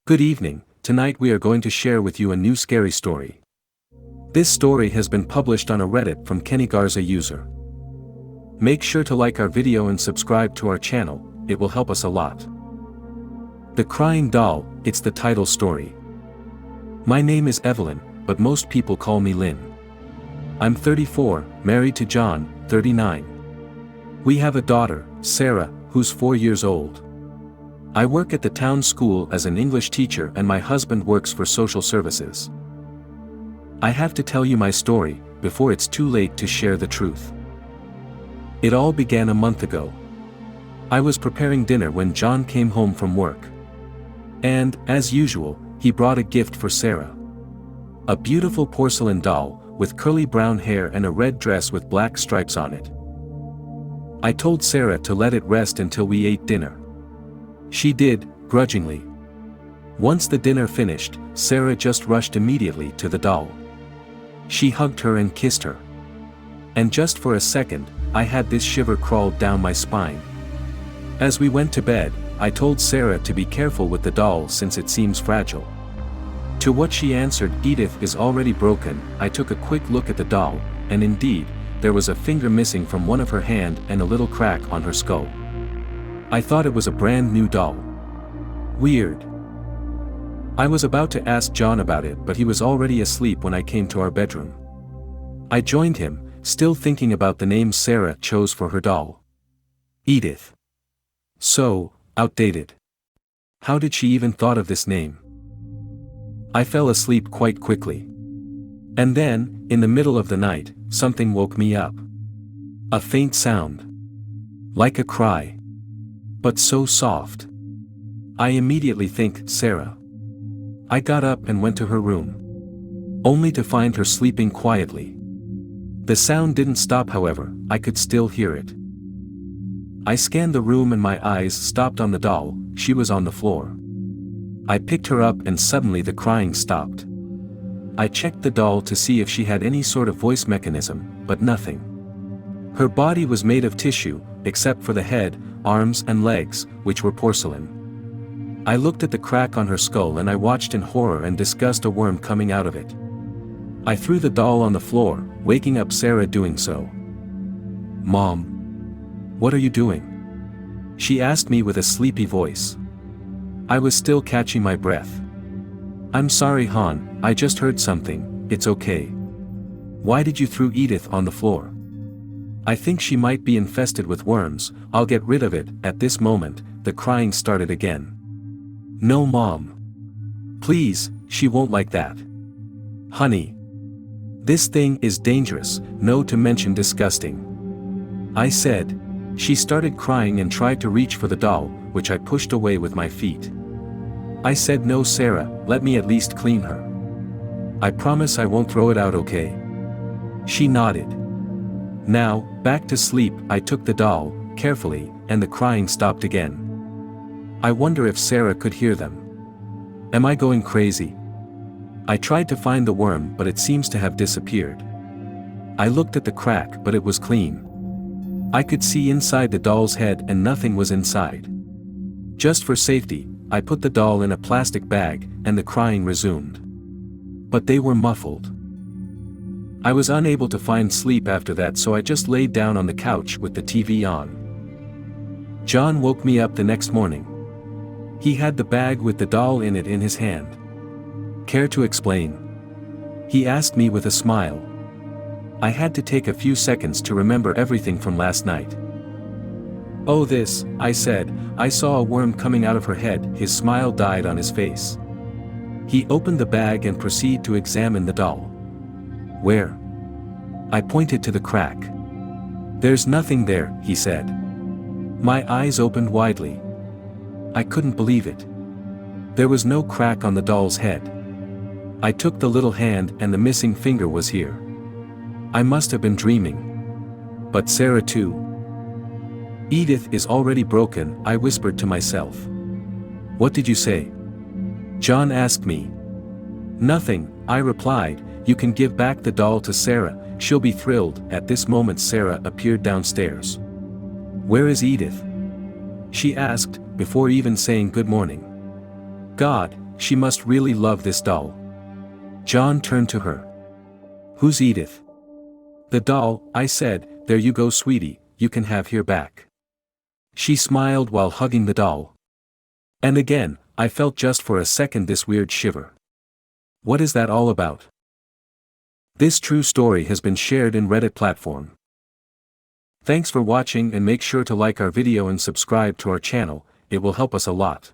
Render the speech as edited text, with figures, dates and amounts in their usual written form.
Good evening, tonight we are going to share with you a new scary story. This story has been published on a Reddit from Kenny Garza user. Make sure to like our video and subscribe to our channel, it will help us a lot. The Crying Doll, it's the title story. My name is Evelyn, but most people call me Lynn. I'm 34, married to John, 39. We have a daughter, Sarah, who's 4 years old. I work at the town school as an English teacher and my husband works for social services. I have to tell you my story, before it's too late to share the truth. It all began a month ago. I was preparing dinner when John came home from work. And, as usual, he brought a gift for Sarah. A beautiful porcelain doll, with curly brown hair and a red dress with black stripes on it. I told Sarah to let it rest until we ate dinner. She did, grudgingly. Once the dinner finished, Sarah just rushed immediately to the doll. She hugged her and kissed her. And just for a second, I had this shiver crawl down my spine. As we went to bed, I told Sarah to be careful with the doll since it seems fragile. To what she answered, "Edith is already broken." I took a quick look at the doll, and indeed, there was a finger missing from one of her hand and a little crack on her skull. I thought it was a brand new doll. Weird. I was about to ask John about it, but he was already asleep when I came to our bedroom. I joined him, still thinking about the name Sarah chose for her doll. Edith. So outdated. How did she even thought of this name? I fell asleep quite quickly. And then, in the middle of the night, something woke me up. A faint sound. Like a cry. But so soft. I immediately think, Sarah. I got up and went to her room. Only to find her sleeping quietly. The sound didn't stop, however, I could still hear it. I scanned the room and my eyes stopped on the doll. She was on the floor. I picked her up and suddenly the crying stopped. I checked the doll to see if she had any sort of voice mechanism, but nothing. Her body was made of tissue, except for the head, arms and legs, which were porcelain. I looked at the crack on her skull and I watched in horror and disgust a worm coming out of it. I threw the doll on the floor, waking up Sarah doing so. "Mom. What are you doing?" she asked me with a sleepy voice. I was still catching my breath. "I'm sorry, hon, I just heard something, it's okay. Why did you throw Edith on the floor?" "I think she might be infested with worms, I'll get rid of it." At this moment, the crying started again. "No, Mom. Please, she won't like that. Honey. This thing is dangerous, no to mention disgusting," I said. She started crying and tried to reach for the doll, which I pushed away with my feet. I said, "No, Sarah, let me at least clean her. I promise I won't throw it out, okay?" She nodded. Now, back to sleep, I took the doll, carefully, and the crying stopped again. I wonder if Sarah could hear them. Am I going crazy? I tried to find the worm, but it seems to have disappeared. I looked at the crack, but it was clean. I could see inside the doll's head and nothing was inside. Just for safety, I put the doll in a plastic bag, and the crying resumed. But they were muffled. I was unable to find sleep after that, so I just laid down on the couch with the TV on. John woke me up the next morning. He had the bag with the doll in it in his hand. "Care to explain?" he asked me with a smile. I had to take a few seconds to remember everything from last night. "Oh, this," I said. "I saw a worm coming out of her head." His smile died on his face. He opened the bag and proceeded to examine the doll. "Where?" I pointed to the crack. "There's nothing there," he said. My eyes opened widely. I couldn't believe it. There was no crack on the doll's head. I took the little hand and the missing finger was here. I must have been dreaming. But Sarah too. "Edith is already broken," I whispered to myself. "What did you say?" John asked me. "Nothing," I replied. "You can give back the doll to Sarah, she'll be thrilled." At this moment Sarah appeared downstairs. "Where is Edith?" she asked, before even saying good morning. "God, She must really love this doll. John turned to her. Who's Edith? The doll, I said. There you go, sweetie, you can have her back. She smiled while hugging the doll. And again, I felt just for a second this weird shiver. What is that all about? This true story has been shared in Reddit platform. Thanks for watching, and make sure to like our video and subscribe to our channel, it will help us a lot.